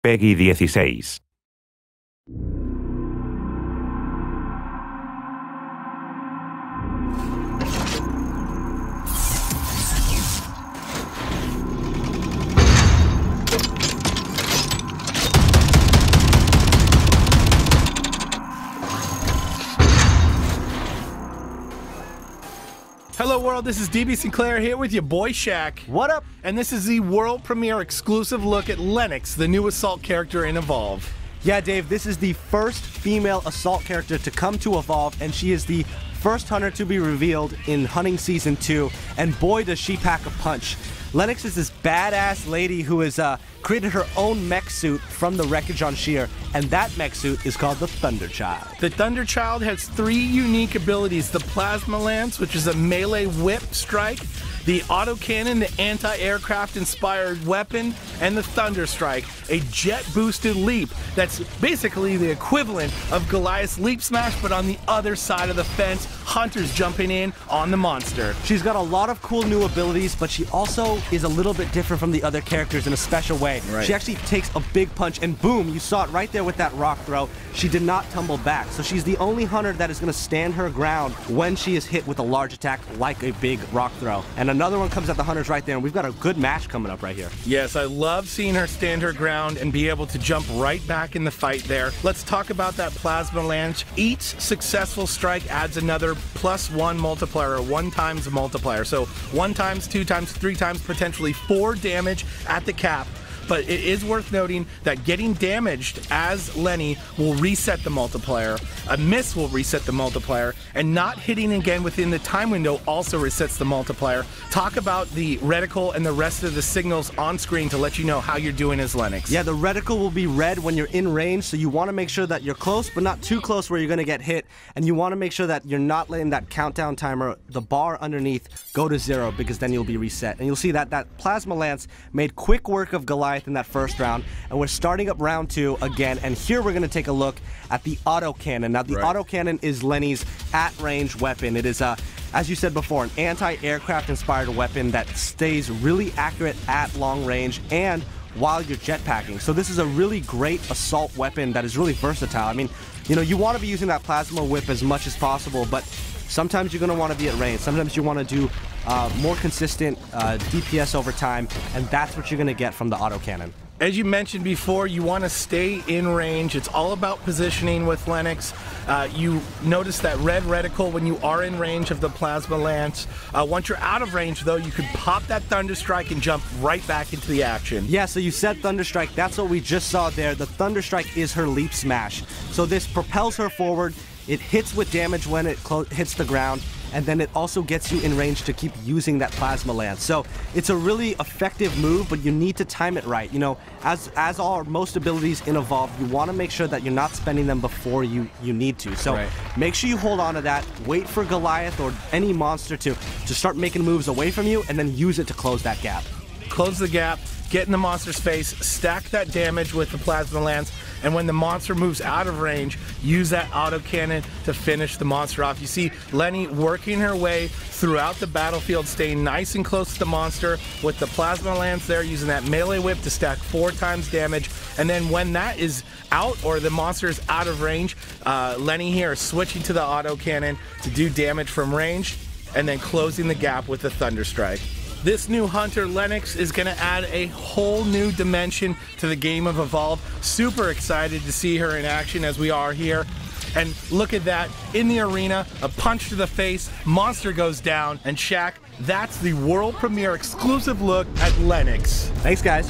Peggy 16. Hello world, this is DB Sinclair here with your boy Shaq. What up? And this is the world premiere exclusive look at Lennox, the new Assault character in Evolve. Yeah, Dave, this is the first female Assault character to come to Evolve, and she is the first hunter to be revealed in Hunting Season 2, and boy does she pack a punch. Lennox is this badass lady who has created her own mech suit from the wreckage on Sheer, and that mech suit is called the Thunder Child. The Thunder Child has 3 unique abilities: the Plasma Lance, which is a melee whip strike, the autocannon, the anti-aircraft inspired weapon, and the Thunder Strike, a jet-boosted leap that's basically the equivalent of Goliath's leap smash, but on the other side of the fence, hunters jumping in on the monster. She's got a lot of cool new abilities, but she also is a little bit different from the other characters in a special way. Right. She actually takes a big punch, and boom, you saw it right there with that rock throw. She did not tumble back, so she's the only hunter that is going to stand her ground when she is hit with a large attack like a big rock throw. And another one comes at the hunters right there, and we've got a good match coming up right here. Yes, I love seeing her stand her ground and be able to jump right back in the fight there. Let's talk about that Plasma Lance. Each successful strike adds another +1 multiplier, or 1 times multiplier. So 1 times, 2 times, 3 times, potentially 4 damage at the cap. But it is worth noting that getting damaged as Lenny will reset the multiplier, a miss will reset the multiplier, and not hitting again within the time window also resets the multiplier. Talk about the reticle and the rest of the signals on screen to let you know how you're doing as Lennox. Yeah, the reticle will be red when you're in range, so you want to make sure that you're close, but not too close where you're going to get hit, and you want to make sure that you're not letting that countdown timer, the bar underneath, go to 0, because then you'll be reset. And you'll see that that Plasma Lance made quick work of Goliath in that first round, and we're starting up round 2 again, and here we're going to take a look at the autocannon. Now the autocannon is Lenny's at-range weapon. It is as you said before, an anti-aircraft inspired weapon that stays really accurate at long range and while you're jetpacking. So this is a really great assault weapon that is really versatile. I mean, you know, you want to be using that plasma whip as much as possible, but sometimes you're going to want to be at range. Sometimes you want to do more consistent DPS over time, and that's what you're going to get from the autocannon. As you mentioned before, you want to stay in range. It's all about positioning with Lennox. You notice that red reticle when you are in range of the Plasma Lance. Once you're out of range, though, you can pop that Thunder Strike and jump right back into the action. Yeah, so you said Thunder Strike. That's what we just saw there. The Thunder Strike is her leap smash. So this propels her forward. It hits with damage when it hits the ground, and then it also gets you in range to keep using that Plasma Lance. So it's a really effective move, but you need to time it right. You know, as are most abilities in Evolve, you want to make sure that you're not spending them before you need to. So make sure you hold on to that, wait for Goliath or any monster to start making moves away from you, and then use it to close that gap. Close the gap, get in the monster's face, stack that damage with the Plasma Lance, and when the monster moves out of range, use that autocannon to finish the monster off. You see Lenny working her way throughout the battlefield, staying nice and close to the monster with the Plasma Lance there, using that melee whip to stack 4 times damage. And then when that is out, or the monster is out of range, Lenny here is switching to the autocannon to do damage from range, and then closing the gap with the Thunder Strike. This new hunter, Lennox, is going to add a whole new dimension to the game of Evolve. Super excited to see her in action as we are here. And look at that, in the arena, a punch to the face, monster goes down, and Shaq, that's the world premiere exclusive look at Lennox. Thanks, guys.